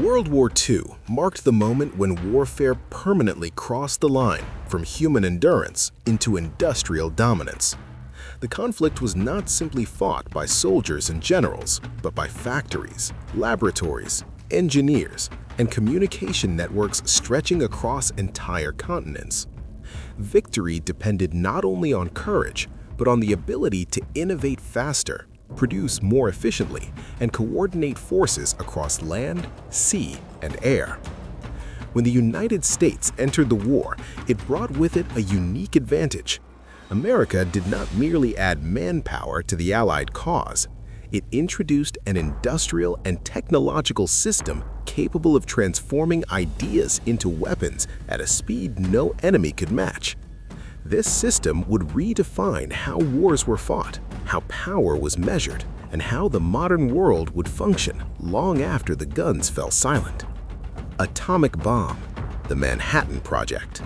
World War II marked the moment when warfare permanently crossed the line from human endurance into industrial dominance. The conflict was not simply fought by soldiers and generals, but by factories, laboratories, engineers, and communication networks stretching across entire continents. Victory depended not only on courage, but on the ability to innovate faster, produce more efficiently, and coordinate forces across land, sea, and air. When the United States entered the war, it brought with it a unique advantage. America did not merely add manpower to the Allied cause. It introduced an industrial and technological system capable of transforming ideas into weapons at a speed no enemy could match. This system would redefine how wars were fought, how power was measured, and how the modern world would function long after the guns fell silent. Atomic bomb, the Manhattan Project.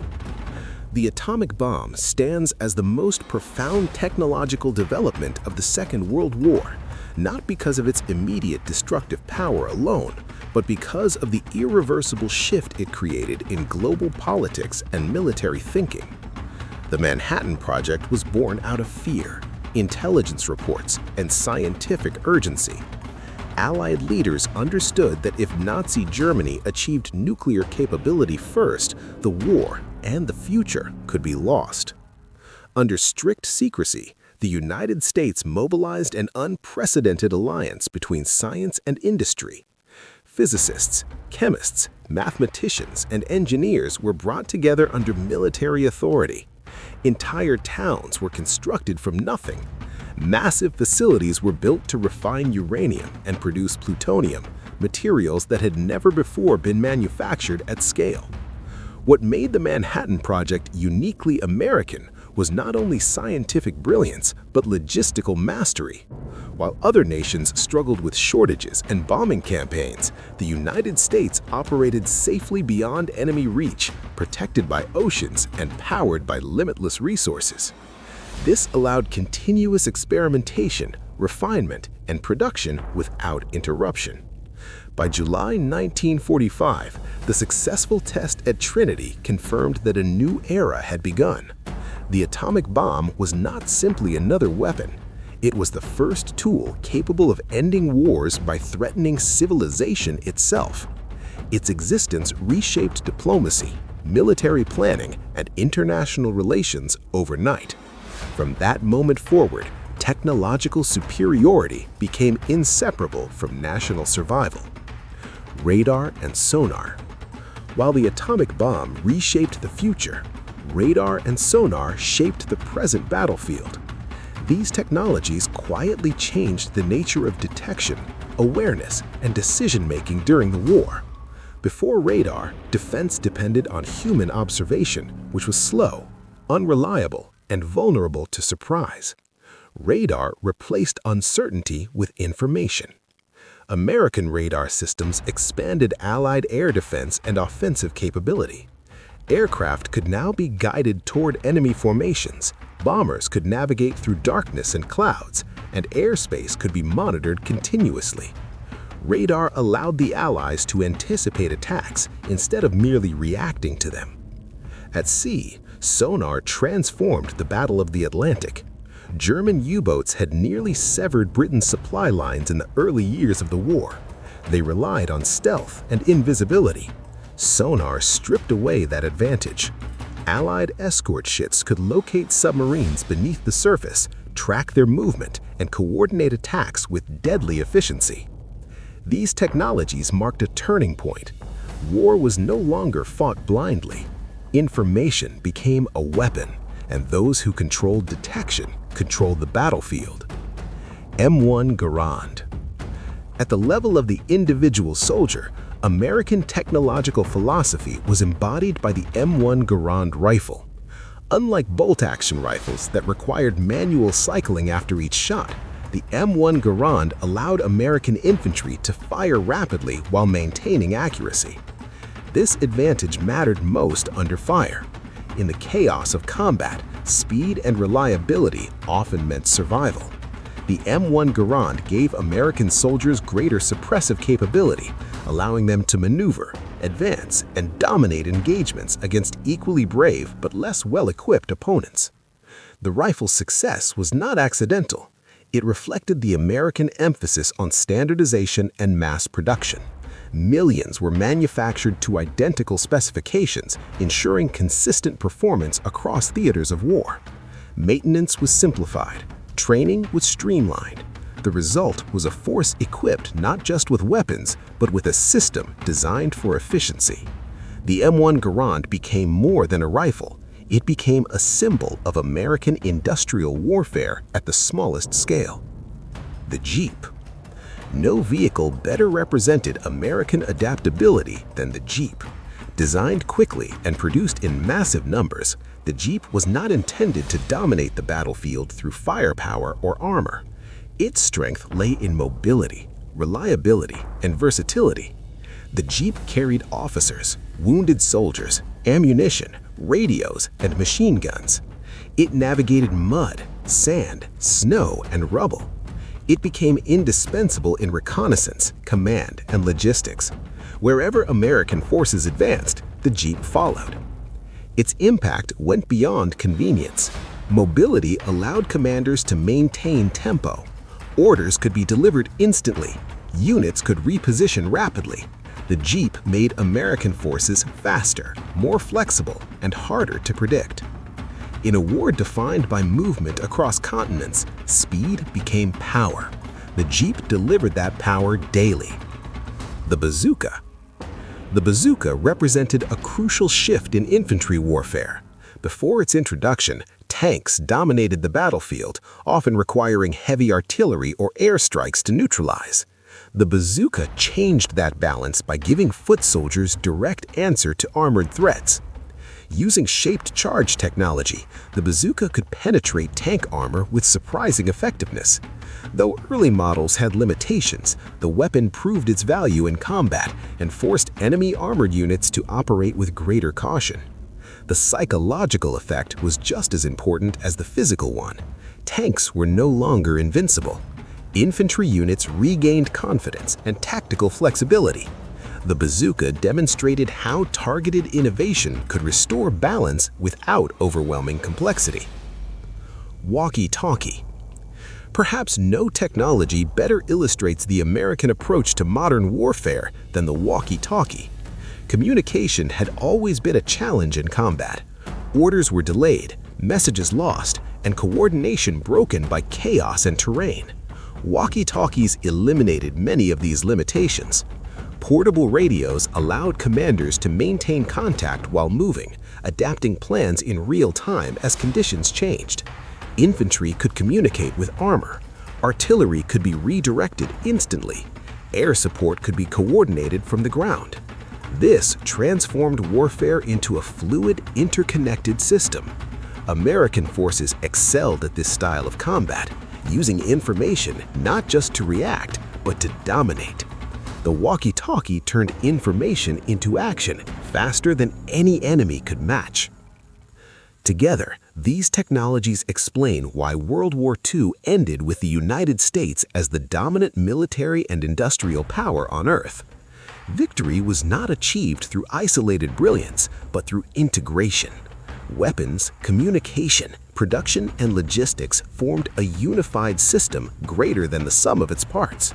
The atomic bomb stands as the most profound technological development of the Second World War, not because of its immediate destructive power alone, but because of the irreversible shift it created in global politics and military thinking. The Manhattan Project was born out of fear, intelligence reports, and scientific urgency. Allied leaders understood that if Nazi Germany achieved nuclear capability first, the war and the future could be lost. Under strict secrecy, the United States mobilized an unprecedented alliance between science and industry. Physicists, chemists, mathematicians, and engineers were brought together under military authority. Entire towns were constructed from nothing. Massive facilities were built to refine uranium and produce plutonium, materials that had never before been manufactured at scale. What made the Manhattan Project uniquely American was not only scientific brilliance, but logistical mastery. While other nations struggled with shortages and bombing campaigns, the United States operated safely beyond enemy reach, protected by oceans and powered by limitless resources. This allowed continuous experimentation, refinement, and production without interruption. By July 1945, the successful test at Trinity confirmed that a new era had begun. The atomic bomb was not simply another weapon. It was the first tool capable of ending wars by threatening civilization itself. Its existence reshaped diplomacy, military planning, and international relations overnight. From that moment forward, technological superiority became inseparable from national survival. Radar and sonar. While the atomic bomb reshaped the future, radar and sonar shaped the present battlefield. These technologies quietly changed the nature of detection, awareness, and decision-making during the war. Before radar, defense depended on human observation, which was slow, unreliable, and vulnerable to surprise. Radar replaced uncertainty with information. American radar systems expanded Allied air defense and offensive capability. Aircraft could now be guided toward enemy formations, bombers could navigate through darkness and clouds, and airspace could be monitored continuously. Radar allowed the Allies to anticipate attacks instead of merely reacting to them. At sea, sonar transformed the Battle of the Atlantic. German U-boats had nearly severed Britain's supply lines in the early years of the war. They relied on stealth and invisibility. Sonar stripped away that advantage. Allied escort ships could locate submarines beneath the surface, track their movement, and coordinate attacks with deadly efficiency. These technologies marked a turning point. War was no longer fought blindly. Information became a weapon, and those who controlled detection controlled the battlefield. M1 Garand. At the level of the individual soldier, American technological philosophy was embodied by the M1 Garand rifle. Unlike bolt-action rifles that required manual cycling after each shot, the M1 Garand allowed American infantry to fire rapidly while maintaining accuracy. This advantage mattered most under fire. In the chaos of combat, speed and reliability often meant survival. The M1 Garand gave American soldiers greater suppressive capability, allowing them to maneuver, advance, and dominate engagements against equally brave but less well-equipped opponents. The rifle's success was not accidental. It reflected the American emphasis on standardization and mass production. Millions were manufactured to identical specifications, ensuring consistent performance across theaters of war. Maintenance was simplified. Training was streamlined. The result was a force equipped not just with weapons, but with a system designed for efficiency. The M1 Garand became more than a rifle. It became a symbol of American industrial warfare at the smallest scale. The Jeep. No vehicle better represented American adaptability than the Jeep. Designed quickly and produced in massive numbers, the Jeep was not intended to dominate the battlefield through firepower or armor. Its strength lay in mobility, reliability, and versatility. The Jeep carried officers, wounded soldiers, ammunition, radios, and machine guns. It navigated mud, sand, snow, and rubble. It became indispensable in reconnaissance, command, and logistics. Wherever American forces advanced, the Jeep followed. Its impact went beyond convenience. Mobility allowed commanders to maintain tempo. Orders could be delivered instantly. Units could reposition rapidly. The Jeep made American forces faster, more flexible, and harder to predict. In a war defined by movement across continents, speed became power. The Jeep delivered that power daily. The Bazooka. The bazooka represented a crucial shift in infantry warfare. Before its introduction, tanks dominated the battlefield, often requiring heavy artillery or airstrikes to neutralize. The bazooka changed that balance by giving foot soldiers direct answer to armored threats. Using shaped charge technology, the bazooka could penetrate tank armor with surprising effectiveness. Though early models had limitations, the weapon proved its value in combat and forced enemy armored units to operate with greater caution. The psychological effect was just as important as the physical one. Tanks were no longer invincible. Infantry units regained confidence and tactical flexibility. The bazooka demonstrated how targeted innovation could restore balance without overwhelming complexity. Walkie-talkie. Perhaps no technology better illustrates the American approach to modern warfare than the walkie-talkie. Communication had always been a challenge in combat. Orders were delayed, messages lost, and coordination broken by chaos and terrain. Walkie-talkies eliminated many of these limitations. Portable radios allowed commanders to maintain contact while moving, adapting plans in real time as conditions changed. Infantry could communicate with armor. Artillery could be redirected instantly. Air support could be coordinated from the ground. This transformed warfare into a fluid, interconnected system. American forces excelled at this style of combat, using information not just to react, but to dominate. The walkie-talkie turned information into action faster than any enemy could match. Together, these technologies explain why World War II ended with the United States as the dominant military and industrial power on Earth. Victory was not achieved through isolated brilliance, but through integration. Weapons, communication, production, and logistics formed a unified system greater than the sum of its parts.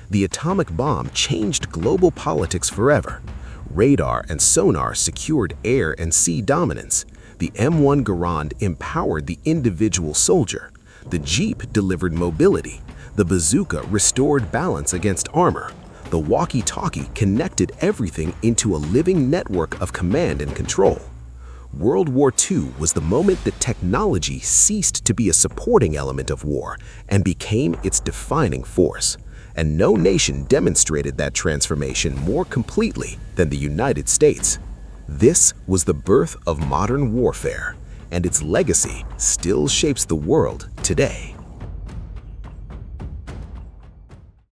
The atomic bomb changed global politics forever. Radar and sonar secured air and sea dominance. The M1 Garand empowered the individual soldier. The Jeep delivered mobility. The bazooka restored balance against armor. The walkie-talkie connected everything into a living network of command and control. World War II was the moment that technology ceased to be a supporting element of war and became its defining force. And no nation demonstrated that transformation more completely than the United States. This was the birth of modern warfare, and its legacy still shapes the world today.